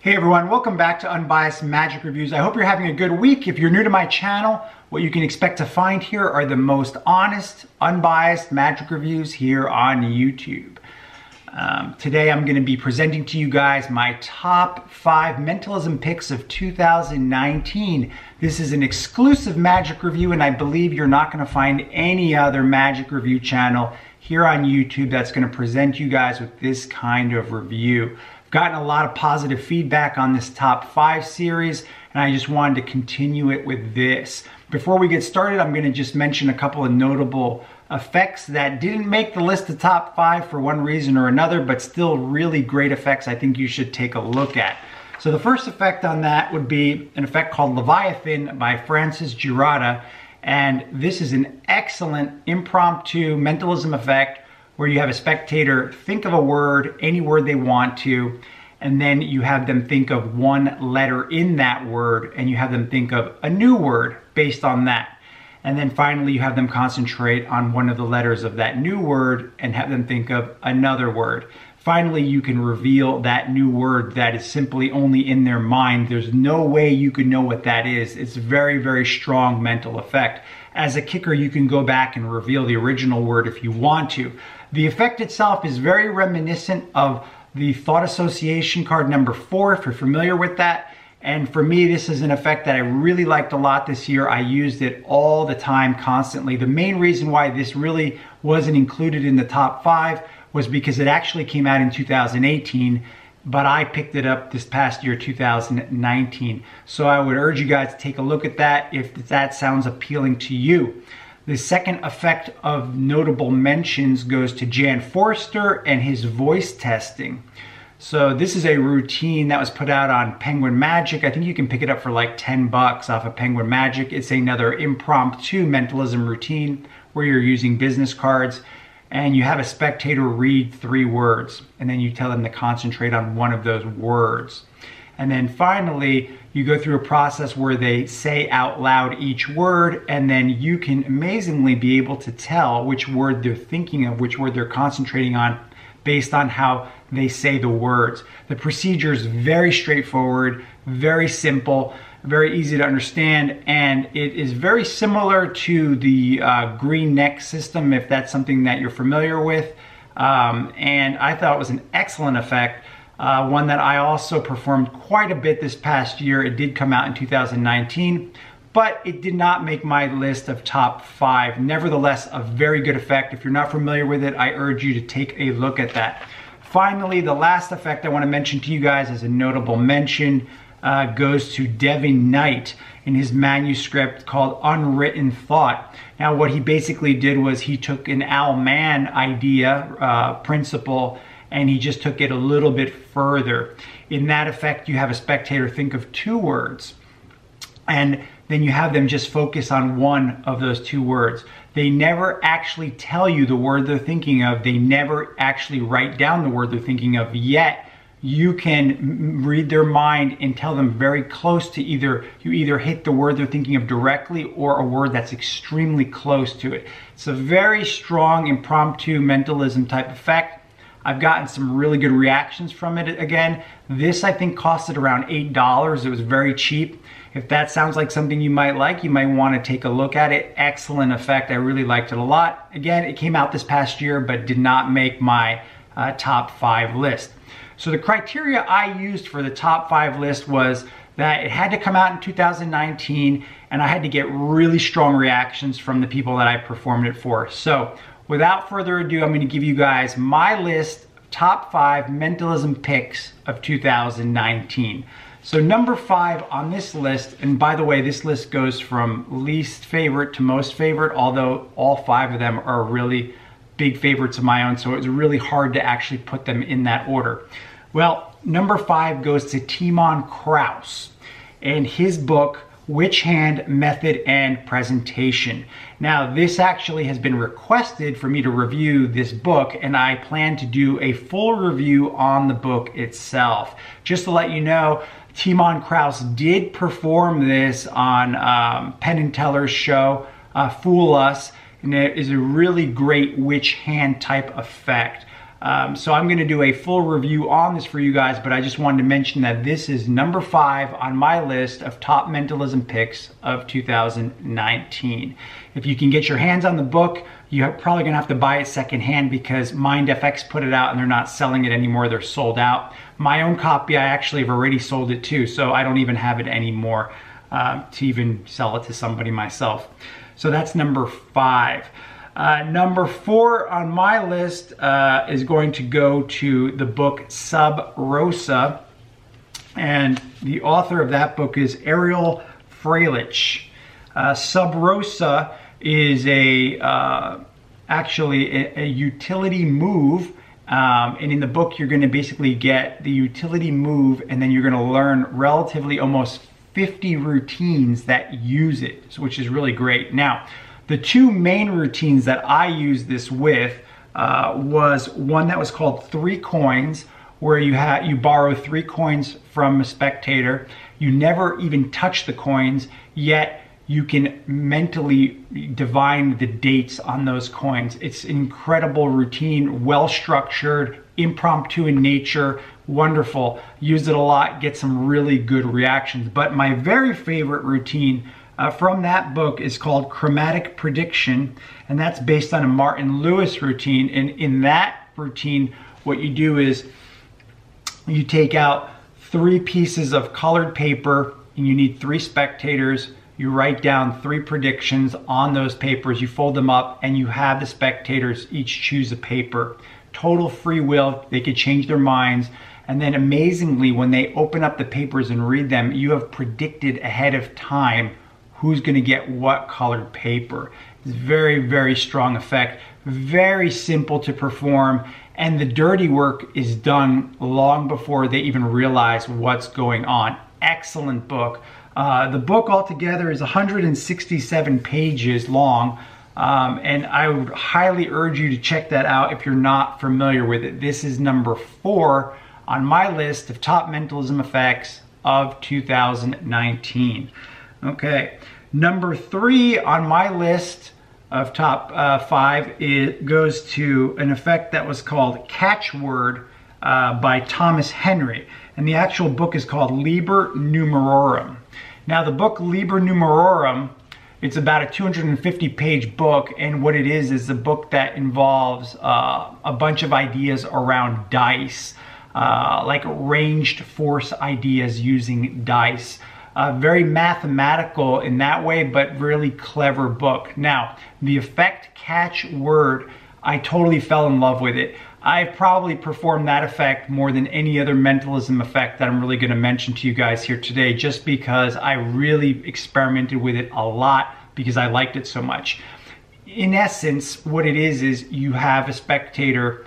Hey everyone, welcome back to Unbiased Magic Reviews. I hope you're having a good week. If you're new to my channel, what you can expect to find here are the most honest, unbiased magic reviews here on YouTube. Today I'm going to be presenting to you guys my top 5 Mentalism picks of 2019. This is an exclusive magic review, and I believe you're not going to find any other magic review channel here on YouTube that's going to present you guys with this kind of review. Gotten a lot of positive feedback on this top 5 series, and I just wanted to continue it with this. Before we get started, I'm going to just mention a couple of notable effects that didn't make the list of top 5 for one reason or another, but still really great effects I think you should take a look at. So the first effect on that would be an effect called Leviathan by Francis Girarda, and this is an excellent impromptu mentalism effect where you have a spectator think of a word, any word they want to, and then you have them think of one letter in that word, and you have them think of a new word based on that. And then finally you have them concentrate on one of the letters of that new word and have them think of another word. Finally, you can reveal that new word that is simply only in their mind. There's no way you could know what that is. It's a very, very strong mental effect. As a kicker, you can go back and reveal the original word if you want to. The effect itself is very reminiscent of the thought association card number 4, if you're familiar with that. And for me, this is an effect that I really liked a lot this year. I used it all the time, constantly. The main reason why this really wasn't included in the top 5 was because it actually came out in 2018, but I picked it up this past year, 2019. So I would urge you guys to take a look at that if that sounds appealing to you. The second effect of notable mentions goes to Jan Forster and his voice testing. So this is a routine that was put out on Penguin Magic. I think you can pick it up for like 10 bucks off of Penguin Magic. It's another impromptu mentalism routine where you're using business cards and you have a spectator read 3 words, and then you tell them to concentrate on one of those words. And then finally, you go through a process where they say out loud each word, and then you can amazingly be able to tell which word they're thinking of, which word they're concentrating on, based on how they say the words. The procedure is very straightforward, very simple, very easy to understand, and it is very similar to the green neck system, if that's something that you're familiar with. And I thought it was an excellent effect. One that I also performed quite a bit this past year. It did come out in 2019, but it did not make my list of top 5. Nevertheless, a very good effect. If you're not familiar with it, I urge you to take a look at that. Finally, the last effect I want to mention to you guys as a notable mention goes to Devin Knight in his manuscript called Unwritten Thought. Now, what he basically did was he took an Al Mann idea, principle, and he just took it a little bit further. In that effect, you have a spectator think of 2 words, and then you have them just focus on one of those 2 words. They never actually tell you the word they're thinking of. They never actually write down the word they're thinking of, yet you can read their mind and tell them very close to you either hit the word they're thinking of directly or a word that's extremely close to it. It's a very strong impromptu mentalism type effect. I've gotten some really good reactions from it. Again, this I think costed around $8. It was very cheap. If that sounds like something you might like, you might want to take a look at it. Excellent effect. I really liked it a lot. Again, it came out this past year, but did not make my top 5 list. So the criteria I used for the top 5 list was that it had to come out in 2019, and I had to get really strong reactions from the people that I performed it for. So without further ado, I'm going to give you guys my list of top 5 mentalism picks of 2019. So number 5 on this list, and by the way, this list goes from least favorite to most favorite, although all 5 of them are really big favorites of my own, so it's really hard to actually put them in that order. Well, number 5 goes to Timon Krause and his book, Witch Hand Method and Presentation. Now, this actually has been requested for me to review this book, and I plan to do a full review on the book itself. Just to let you know, Timon Krause did perform this on Penn and Teller's show, Fool Us, and it is a really great witch hand type effect. So I'm going to do a full review on this for you guys, but I just wanted to mention that this is number 5 on my list of top mentalism picks of 2019. If you can get your hands on the book, you're probably going to have to buy it secondhand because MindFx put it out and they're not selling it anymore. They're sold out. My own copy, I actually have already sold it too, so I don't even have it anymore to even sell it to somebody myself. So that's number 5. Number 4 on my list is going to go to the book Sabrosa, and the author of that book is Ariel Frailich. Sabrosa is actually a utility move, and in the book you're going to basically get the utility move, and then you're going to learn relatively almost 50 routines that use it, which is really great. Now, the 2 main routines that I used this with was one that was called 3 coins, where you borrow 3 coins from a spectator. You never even touch the coins, yet you can mentally divine the dates on those coins. It's an incredible routine, well structured, impromptu in nature, wonderful. Used it a lot, get some really good reactions. But my very favorite routine from that book is called Chromatic Prediction, and that's based on a Martin Lewis routine. And in that routine, what you do is you take out 3 pieces of colored paper, and you need 3 spectators. You write down 3 predictions on those papers, you fold them up, and you have the spectators each choose a paper. Total free will, they could change their minds. And then amazingly, when they open up the papers and read them, you have predicted ahead of time who's going to get what colored paper. It's very, very strong effect, very simple to perform, and the dirty work is done long before they even realize what's going on. Excellent book. The book altogether is 167 pages long, and I would highly urge you to check that out if you're not familiar with it. This is number 4 on my list of top mentalism effects of 2019. Okay, number 3 on my list of top 5 goes to an effect that was called Catchword by Thomas Henry, and the actual book is called Liber Numerorum. Now, the book Liber Numerorum, it's about a 250-page book, and what it is a book that involves a bunch of ideas around dice, like ranged force ideas using dice. Very mathematical in that way, but really clever book. Now, the effect Catchword, I totally fell in love with it. I've probably performed that effect more than any other mentalism effect that I'm really going to mention to you guys here today, just because I really experimented with it a lot because I liked it so much. In essence, what it is you have a spectator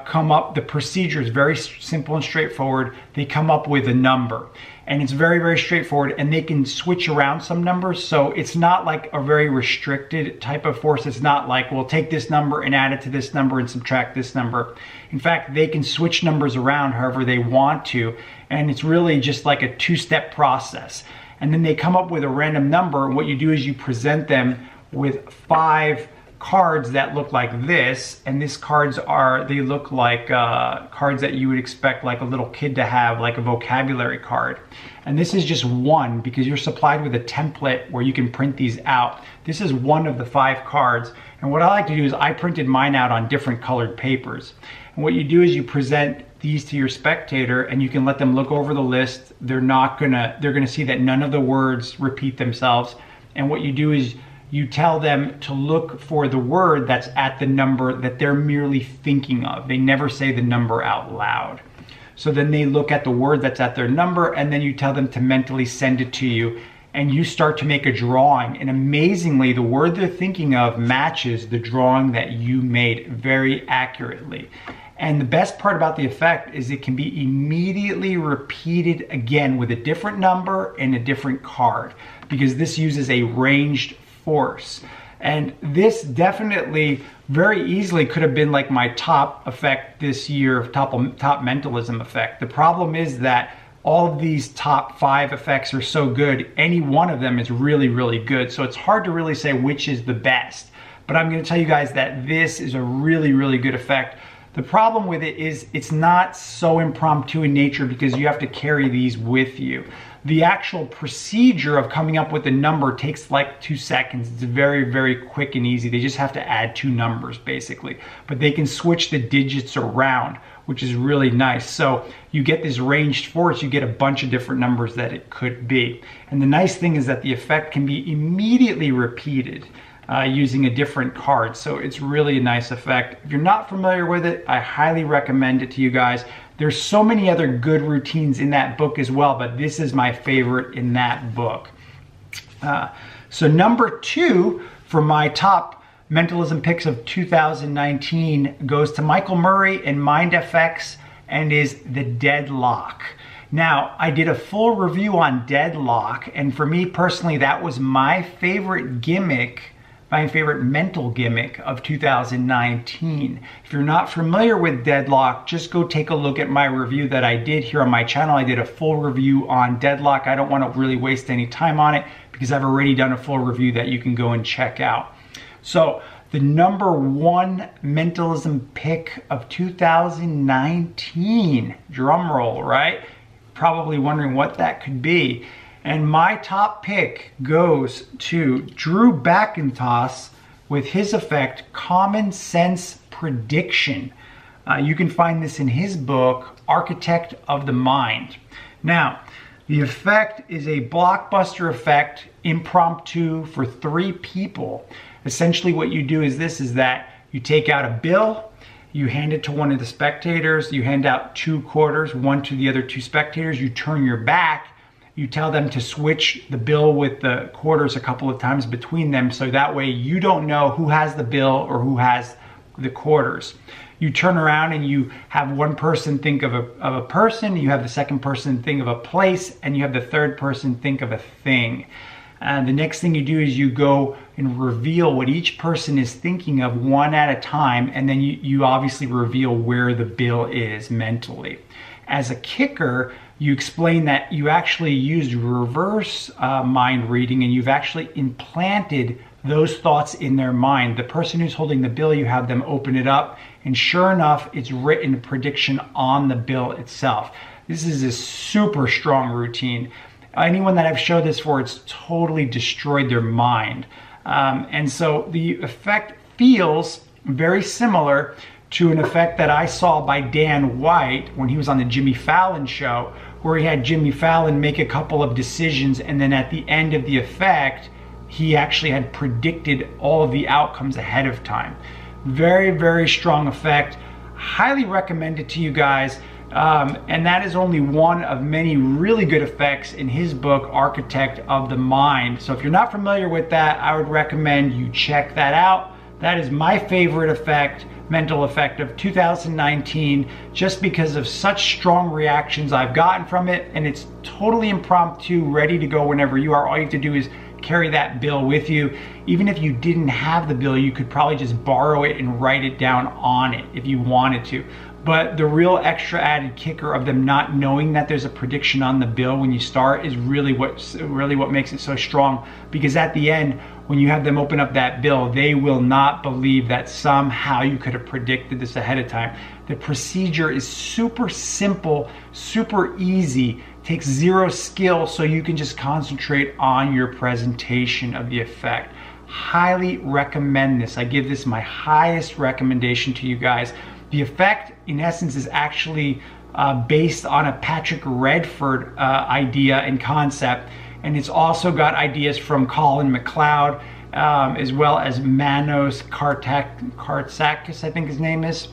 come up, the procedure is very simple and straightforward. They come up with a number, and it's very, very straightforward, and they can switch around some numbers, so it's not like a very restricted type of force. It's not like, well, take this number and add it to this number and subtract this number. In fact, they can switch numbers around however they want to, and it's really just like a 2-step process. And then they come up with a random number, and what you do is you present them with 5 cards that look like this, and these cards they look like cards that you would expect like a little kid to have, like a vocabulary card. And this is just one because you're supplied with a template where you can print these out. This is one of the 5 cards, and what I like to do is I printed mine out on different colored papers. And what you do is you present these to your spectator, and you can let them look over the list. They're gonna see that none of the words repeat themselves, and what you do is you tell them to look for the word that's at the number that they're merely thinking of. They never say the number out loud. So then they look at the word that's at their number, and then you tell them to mentally send it to you, and you start to make a drawing. And amazingly, the word they're thinking of matches the drawing that you made very accurately. And the best part about the effect is it can be immediately repeated again with a different number and a different card, because this uses a ranged force. And this definitely very easily could have been like my top effect this year, top mentalism effect. The problem is that all of these top 5 effects are so good, any one of them is really, really good. So it's hard to really say which is the best. But I'm going to tell you guys that this is a really, really good effect. The problem with it is it's not so impromptu in nature because you have to carry these with you. The actual procedure of coming up with a number takes like 2 seconds. It's very, very quick and easy. They just have to add 2 numbers basically, but they can switch the digits around, which is really nice. So you get this ranged force, you get a bunch of different numbers that it could be. And the nice thing is that the effect can be immediately repeated using a different card. So it's really a nice effect. If you're not familiar with it, I highly recommend it to you guys. There's so many other good routines in that book as well, but this is my favorite in that book. So number 2 for my top Mentalism picks of 2019 goes to Michael Murray and MindFx and is the Deadlock. Now, I did a full review on Deadlock, and for me personally, that was my favorite gimmick, my favorite mental gimmick of 2019. If you're not familiar with Deadlock, just go take a look at my review that I did here on my channel. I did a full review on Deadlock. I don't want to really waste any time on it because I've already done a full review that you can go and check out. So the number 1 Mentalism pick of 2019, drum roll, right? Probably wondering what that could be. And my top pick goes to Drew Backentoss with his effect, Common Sense Prediction. You can find this in his book, Architect of the Mind. Now, the effect is a blockbuster effect, impromptu for 3 people. Essentially what you do is this, is that you take out a bill, you hand it to one of the spectators, you hand out 2 quarters, one to the other 2 spectators, you turn your back, you tell them to switch the bill with the quarters a couple of times between them, so that way you don't know who has the bill or who has the quarters. You turn around and you have one person think of a person, you have the second person think of a place, and you have the third person think of a thing. And the next thing you do is you go and reveal what each person is thinking of one at a time, and then you obviously reveal where the bill is mentally. As a kicker, you explain that you actually used reverse mind reading, and you've actually implanted those thoughts in their mind. The person who's holding the bill, you have them open it up, and sure enough, it's written a prediction on the bill itself. This is a super strong routine. Anyone that I've showed this for, it's totally destroyed their mind. And so the effect feels very similar to an effect that I saw by Dan White when he was on the Jimmy Fallon show, where he had Jimmy Fallon make a couple of decisions, and then at the end of the effect, he actually had predicted all of the outcomes ahead of time. Very, very strong effect. Highly recommend it to you guys. And that is only one of many really good effects in his book, Architect of the Mind. So if you're not familiar with that, I would recommend you check that out. That is my favorite effect, mental effect of 2019, just because of such strong reactions I've gotten from it, and it's totally impromptu, ready to go whenever you are. All you have to do is carry that bill with you. Even if you didn't have the bill, you could probably just borrow it and write it down on it if you wanted to. But the real extra added kicker of them not knowing that there's a prediction on the bill when you start is really what makes it so strong, because at the end, when you have them open up that bill, they will not believe that somehow you could have predicted this ahead of time. The procedure is super simple, super easy, takes zero skill, so you can just concentrate on your presentation of the effect. Highly recommend this. I give this my highest recommendation to you guys. The effect, in essence, is actually based on a Patrick Redford idea and concept, and it's also got ideas from Colin McLeod, as well as Manos Kartsakis, I think his name is.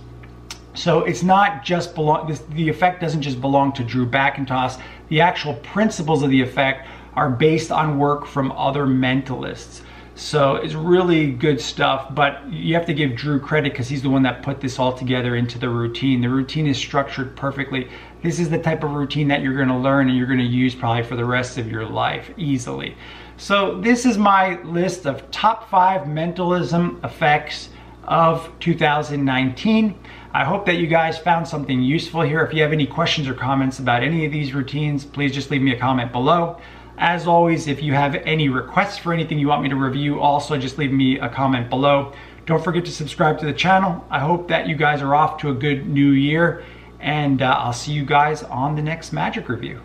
So it's not just the effect doesn't just belong to Drew Backentoss. The actual principles of the effect are based on work from other mentalists. So it's really good stuff, but you have to give Drew credit because he's the one that put this all together into the routine. The routine is structured perfectly. This is the type of routine that you're going to learn and you're going to use probably for the rest of your life easily. So this is my list of top 5 mentalism effects of 2019. I hope that you guys found something useful here. If you have any questions or comments about any of these routines, please just leave me a comment below. As always, if you have any requests for anything you want me to review, also just leave me a comment below. Don't forget to subscribe to the channel. I hope that you guys are off to a good new year, and I'll see you guys on the next magic review.